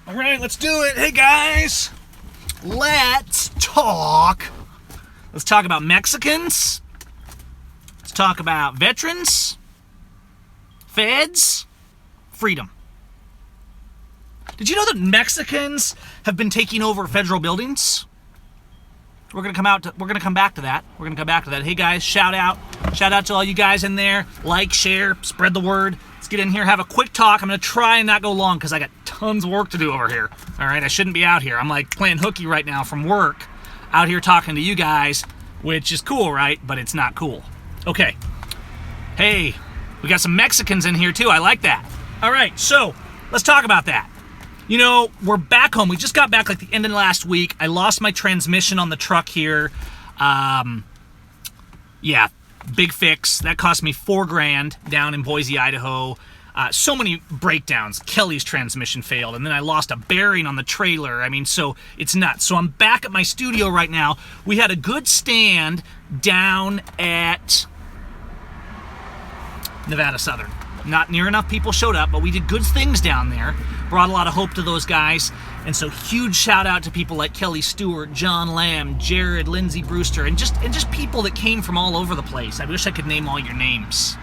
All right, let's do it. Hey, guys. Let's talk. Let's talk about Mexicans. Let's talk about veterans, feds, freedom. Did you know that Mexicans have been taking over federal buildings? We're gonna come back to that. Hey guys, shout out to all you guys in there. Like, share, spread the word. Let's get in here, have a quick talk. I'm gonna try and not go long because I got tons of work to do over here. All right, I shouldn't be out here. I'm like playing hooky right now from work, out here talking to you guys, which is cool, right? But it's not cool. Okay. Hey, we got some Mexicans in here too. I like that. All right, so let's talk about that. You know, we're back home. We just got back like the end of last week. I lost my transmission on the truck here. Yeah, big fix. That cost me $4,000 down in Boise, Idaho. So many breakdowns. Kelly's transmission failed, and then I lost a bearing on the trailer. I mean, so it's nuts. So I'm back at my studio right now. We had a good stand down at Nevada Southern. Not near enough people showed up, but we did good things down there. Brought a lot of hope to those guys. And so huge shout out to people like Kelly Stewart, John Lamb, Jared, Lindsay Brewster, and just people that came from all over the place. I wish I could name all your names.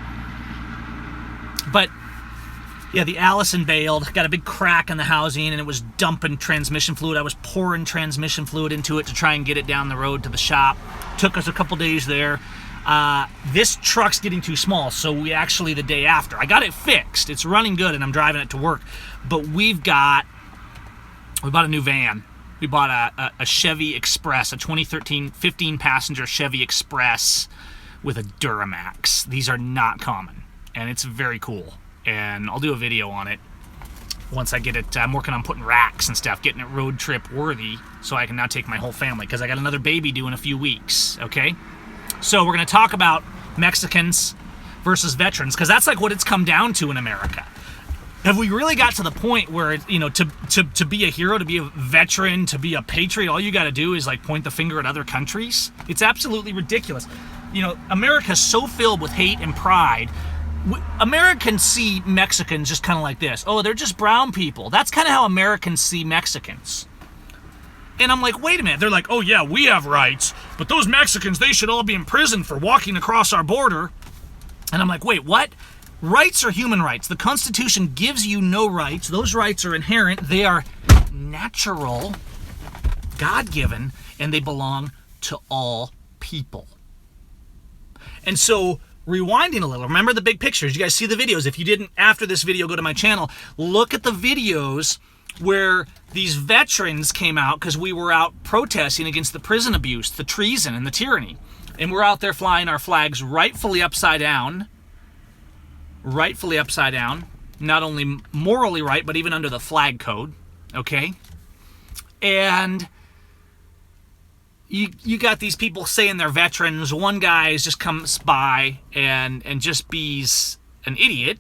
But yeah, the Allison bailed, got a big crack in the housing, and it was dumping transmission fluid. I was pouring transmission fluid into it to try and get it down the road to the shop. Took us a couple days there. This truck's getting too small, so we actually, the day after, I got it fixed. It's running good, and I'm driving it to work. But we bought a new van. We bought a Chevy Express, a 2013 15-passenger Chevy Express with a Duramax. These are not common, and it's very cool. And I'll do a video on it once I get it. I'm working on putting racks and stuff, getting it road trip worthy, so I can now take my whole family, because I got another baby due in a few weeks, okay? So we're going to talk about Mexicans versus veterans, because that's like what it's come down to in America. Have we really got to the point where, you know, to be a hero, to be a veteran, to be a patriot, all you got to do is like point the finger at other countries? It's absolutely ridiculous. You know, America's so filled with hate and pride. Americans see Mexicans just kind of like this. Oh, they're just brown people. That's kind of how Americans see Mexicans. And I'm like, wait a minute. They're like, oh yeah, we have rights, but those Mexicans, they should all be in prison for walking across our border. And I'm like, wait, what? Rights are human rights. The Constitution gives you no rights. Those rights are inherent. They are natural, God-given, and they belong to all people. And so, rewinding a little, remember the big pictures. You guys see the videos. If you didn't, after this video, go to my channel. Look at the videos where these veterans came out, because we were out protesting against the prison abuse, the treason, and the tyranny. And we're out there flying our flags rightfully upside down. Not only morally right, but even under the flag code, okay? And you got these people saying they're veterans. One guy just comes by and just be's an idiot,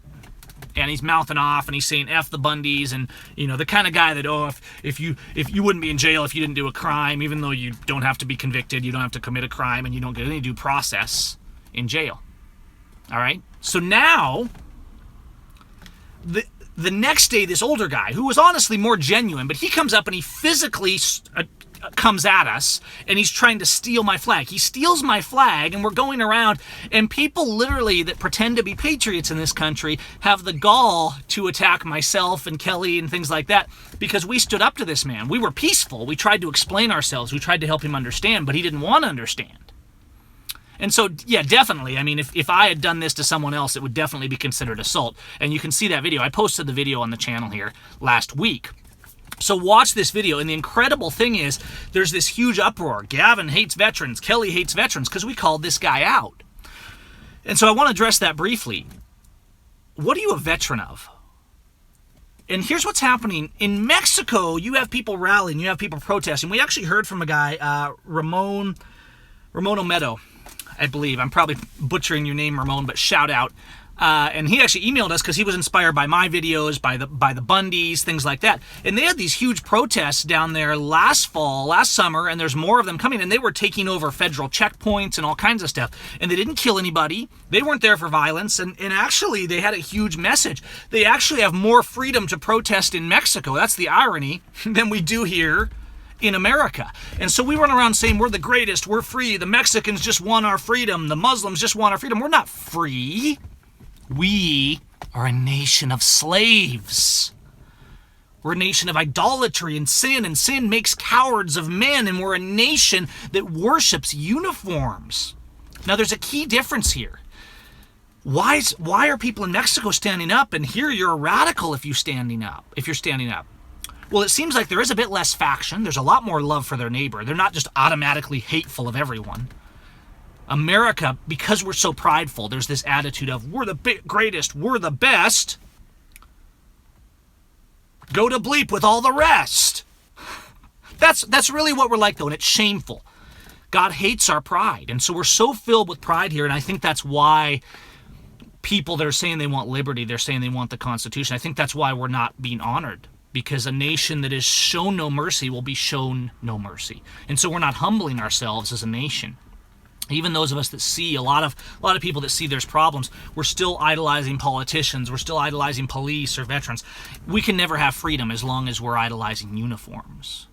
and he's mouthing off, and he's saying F the Bundys, and, you know, the kind of guy that, oh, if you wouldn't be in jail if you didn't do a crime, even though you don't have to be convicted, you don't have to commit a crime, and you don't get any due process in jail. All right? So now, the next day, this older guy, who was honestly more genuine, but he comes up and he physically comes at us, and he's trying to steal my flag. He steals my flag, and we're going around, and people literally that pretend to be patriots in this country have the gall to attack myself and Kelly and things like that, because we stood up to this man. We were peaceful. We tried to explain ourselves. We tried to help him understand, but he didn't want to understand. And so, yeah, definitely, I mean, if I had done this to someone else, it would definitely be considered assault. And you can see that video. I posted the video on the channel here last week. So watch this video, and the incredible thing is there's this huge uproar. Gavin hates veterans. Kelly hates veterans, because we called this guy out. And so I want to address that briefly. What are you a veteran of? And here's what's happening. In Mexico, you have people rallying. You have people protesting. We actually heard from a guy, Ramon Omedo, I believe. I'm probably butchering your name, Ramon, but shout out. and he actually emailed us because he was inspired by my videos, by the Bundys, things like that. And they had these huge protests down there last summer, and there's more of them coming. And they were taking over federal checkpoints and all kinds of stuff. And they didn't kill anybody. They weren't there for violence. And actually, they had a huge message. They actually have more freedom to protest in Mexico. That's the irony, than we do here in America. And so we run around saying we're the greatest, we're free, the Mexicans just want our freedom, the Muslims just want our freedom. We're not free. We are a nation of slaves. We're a nation of idolatry and sin makes cowards of men, and we're a nation that worships uniforms. Now there's a key difference here. Why are people in Mexico standing up, and here you're a radical if you're standing up? Well, it seems like there is a bit less faction. There's a lot more love for their neighbor. They're not just automatically hateful of everyone. America, because we're so prideful, there's this attitude of we're the greatest, we're the best. Go to bleep with all the rest. That's really what we're like, though, and it's shameful. God hates our pride, and so we're so filled with pride here, and I think that's why people that are saying they want liberty, they're saying they want the Constitution. I think that's why we're not being honored, because a nation that is shown no mercy will be shown no mercy. And so we're not humbling ourselves as a nation. Even those of us that see, a lot of people that see there's problems, we're still idolizing politicians, we're still idolizing police or veterans. We can never have freedom as long as we're idolizing uniforms.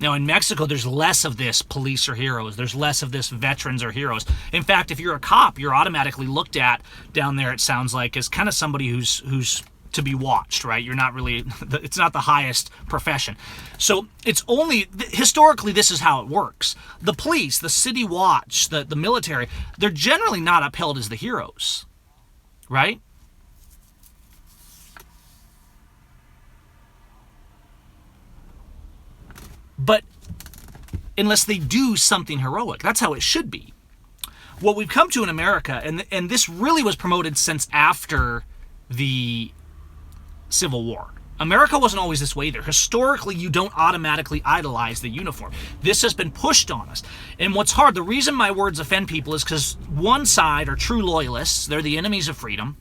Now in Mexico, there's less of this police are heroes, there's less of this veterans are heroes. In fact, if you're a cop, you're automatically looked at down there, it sounds like, as kind of somebody who's to be watched, right? You're not really, it's not the highest profession. So it's only, historically, this is how it works. The police, the city watch, the military, they're generally not upheld as the heroes, right? But unless they do something heroic, that's how it should be. What we've come to in America, and this really was promoted since after the Civil War. America wasn't always this way either. Historically, you don't automatically idolize the uniform. This has been pushed on us. And what's hard, the reason my words offend people is because one side are true loyalists. They're the enemies of freedom.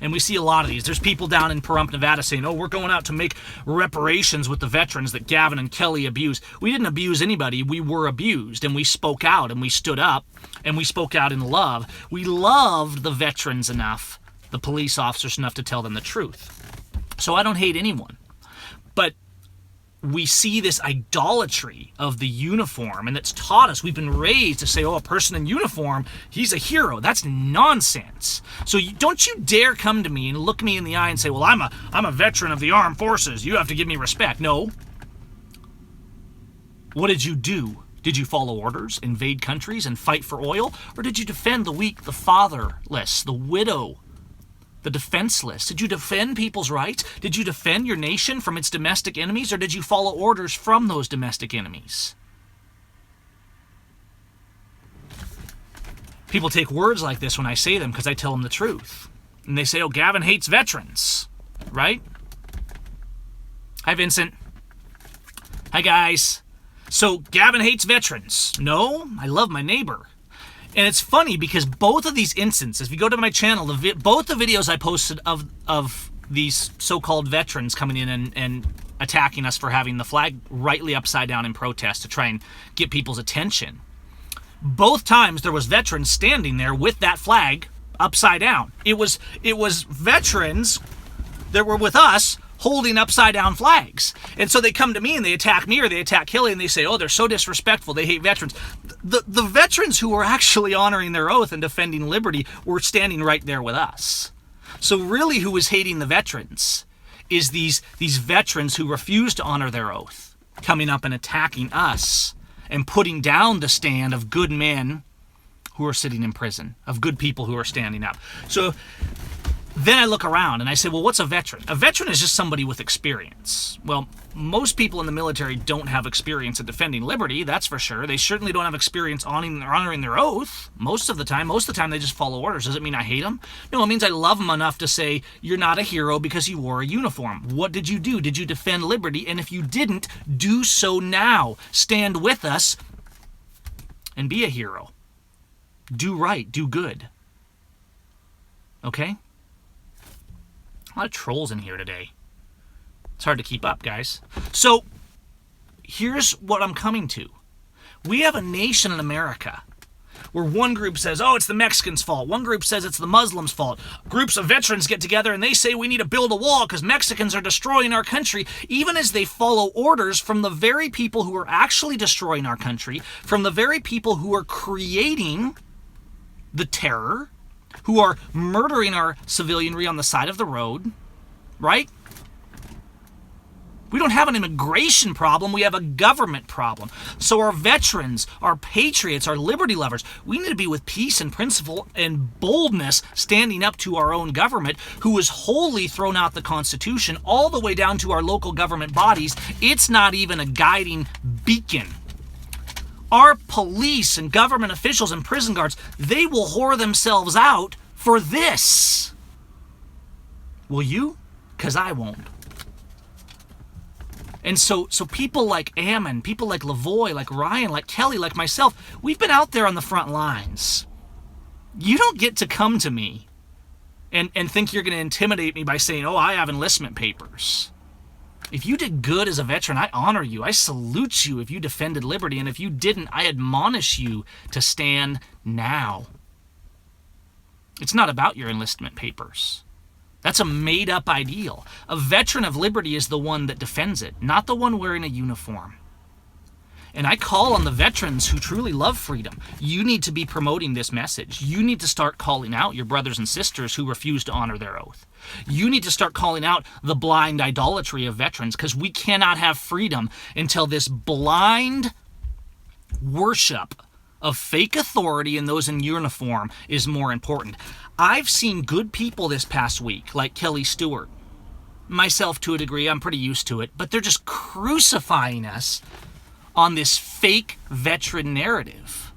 And we see a lot of these. There's people down in Pahrump, Nevada saying, oh, we're going out to make reparations with the veterans that Gavin and Kelly abused. We didn't abuse anybody. We were abused. And we spoke out and we stood up and we spoke out in love. We loved the veterans enough, the police officers enough to tell them the truth. So I don't hate anyone, but we see this idolatry of the uniform, and it's taught us, we've been raised to say, oh, a person in uniform, he's a hero. That's nonsense. So don't you dare come to me and look me in the eye and say, well, I'm a veteran of the armed forces. You have to give me respect. No. What did you do? Did you follow orders, invade countries, and fight for oil? Or did you defend the weak, the fatherless, the widow, the defenseless? Did you defend people's rights? Did you defend your nation from its domestic enemies, or did you follow orders from those domestic enemies? People take words like this when I say them because I tell them the truth. And they say, oh, Gavin hates veterans, right? Hi, Vincent. Hi, guys. So Gavin hates veterans. No, I love my neighbor. And it's funny because both of these instances, if you go to my channel, both the videos I posted of these so-called veterans coming in and attacking us for having the flag rightly upside down in protest to try and get people's attention. Both times there was veterans standing there with that flag upside down. It was veterans that were with us holding upside down flags. And so they come to me and they attack me or they attack Kelly and they say, oh, they're so disrespectful, they hate veterans. The veterans who were actually honoring their oath and defending liberty were standing right there with us. So really who was hating the veterans is these veterans who refuse to honor their oath, coming up and attacking us and putting down the stand of good men who are sitting in prison, of good people who are standing up. So then I look around and I say, well, what's a veteran? A veteran is just somebody with experience. Well, most people in the military don't have experience in defending liberty, that's for sure. They certainly don't have experience honoring their oath most of the time. Most of the time they just follow orders. Does it mean I hate them? No, it means I love them enough to say, you're not a hero because you wore a uniform. What did you do? Did you defend liberty? And if you didn't, do so now. Stand with us and be a hero. Do right, do good. Okay? A lot of trolls in here today. It's hard to keep up, guys. So, here's what I'm coming to. We have a nation in America where one group says, oh, it's the Mexicans' fault. One group says it's the Muslims' fault. Groups of veterans get together and they say we need to build a wall because Mexicans are destroying our country, even as they follow orders from the very people who are actually destroying our country, from the very people who are creating the terror, who are murdering our civilianry on the side of the road, right? We don't have an immigration problem, we have a government problem. So our veterans, our patriots, our liberty lovers, we need to be with peace and principle and boldness standing up to our own government, who has wholly thrown out the Constitution all the way down to our local government bodies. It's not even a guiding beacon. Our police and government officials and prison guards, they will whore themselves out for this. Will you? Because I won't. And so people like Ammon, people like Lavoy, like Ryan, like Kelly, like myself, we've been out there on the front lines. You don't get to come to me and think you're going to intimidate me by saying, oh, I have enlistment papers. If you did good as a veteran, I honor you. I salute you if you defended liberty. And if you didn't, I admonish you to stand now. It's not about your enlistment papers. That's a made-up ideal. A veteran of liberty is the one that defends it, not the one wearing a uniform. And I call on the veterans who truly love freedom. You need to be promoting this message. You need to start calling out your brothers and sisters who refuse to honor their oath. You need to start calling out the blind idolatry of veterans, because we cannot have freedom until this blind worship of fake authority and those in uniform is more important. I've seen good people this past week, like Kelly Stewart. Myself, to a degree, I'm pretty used to it, but they're just crucifying us on this fake veteran narrative.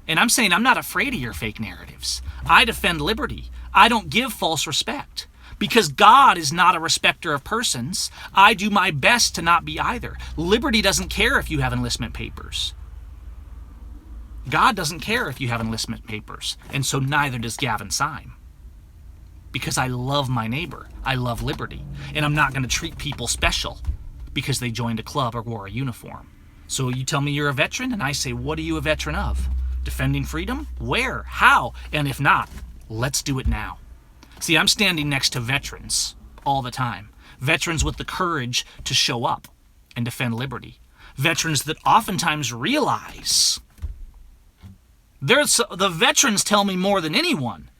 And I'm saying I'm not afraid of your fake narratives. I defend liberty. I don't give false respect. Because God is not a respecter of persons, I do my best to not be either. Liberty doesn't care if you have enlistment papers. God doesn't care if you have enlistment papers, and so neither does Gavin Seim. Because I love my neighbor. I love liberty. And I'm not going to treat people special because they joined a club or wore a uniform. So you tell me you're a veteran, and I say, what are you a veteran of? Defending freedom? Where? How? And if not, let's do it now. See, I'm standing next to veterans all the time. Veterans with the courage to show up and defend liberty. Veterans that oftentimes realize... The veterans tell me more than anyone.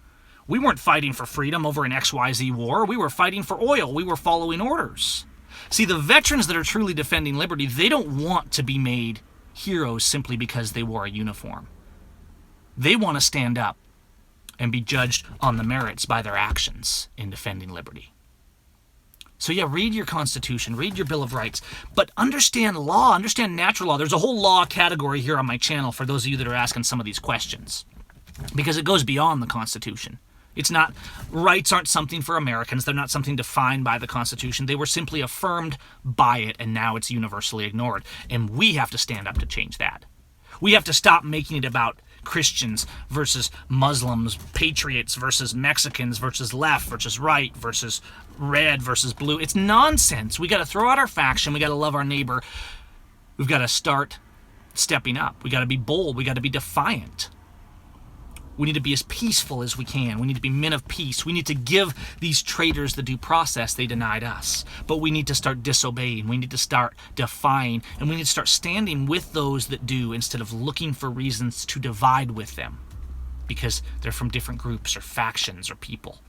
We weren't fighting for freedom over an XYZ war. We were fighting for oil. We were following orders. See, the veterans that are truly defending liberty, they don't want to be made heroes simply because they wore a uniform. They want to stand up and be judged on the merits by their actions in defending liberty. So yeah, read your Constitution, read your Bill of Rights, but understand law, understand natural law. There's a whole law category here on my channel for those of you that are asking some of these questions, because it goes beyond the Constitution. It's not, rights aren't something for Americans. They're not something defined by the Constitution. They were simply affirmed by it, and now it's universally ignored. And we have to stand up to change that. We have to stop making it about Christians versus Muslims, patriots versus Mexicans versus left versus right versus red versus blue. It's nonsense. We got to throw out our faction. We got to love our neighbor. We've got to start stepping up. We got to be bold. We got to be defiant. We need to be as peaceful as we can. We need to be men of peace. We need to give these traitors the due process they denied us. But we need to start disobeying. We need to start defying. And we need to start standing with those that do instead of looking for reasons to divide with them because they're from different groups or factions or people.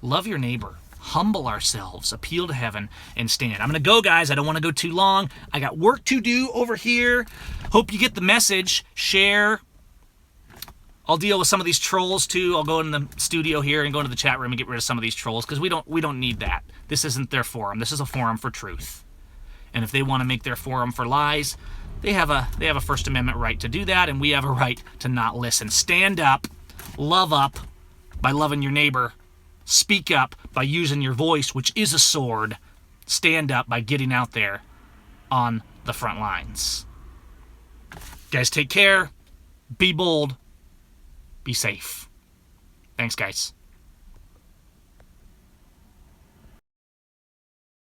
Love your neighbor. Humble ourselves. Appeal to heaven and stand. I'm going to go, guys. I don't want to go too long. I got work to do over here. Hope you get the message. Share. I'll deal with some of these trolls too. I'll go in the studio here and go into the chat room and get rid of some of these trolls because we don't need that. This isn't their forum. This is a forum for truth. And if they want to make their forum for lies, they have a First Amendment right to do that, and we have a right to not listen. Stand up, love up by loving your neighbor. Speak up by using your voice, which is a sword. Stand up by getting out there on the front lines. Guys, take care. Be bold. Be safe. Thanks, guys.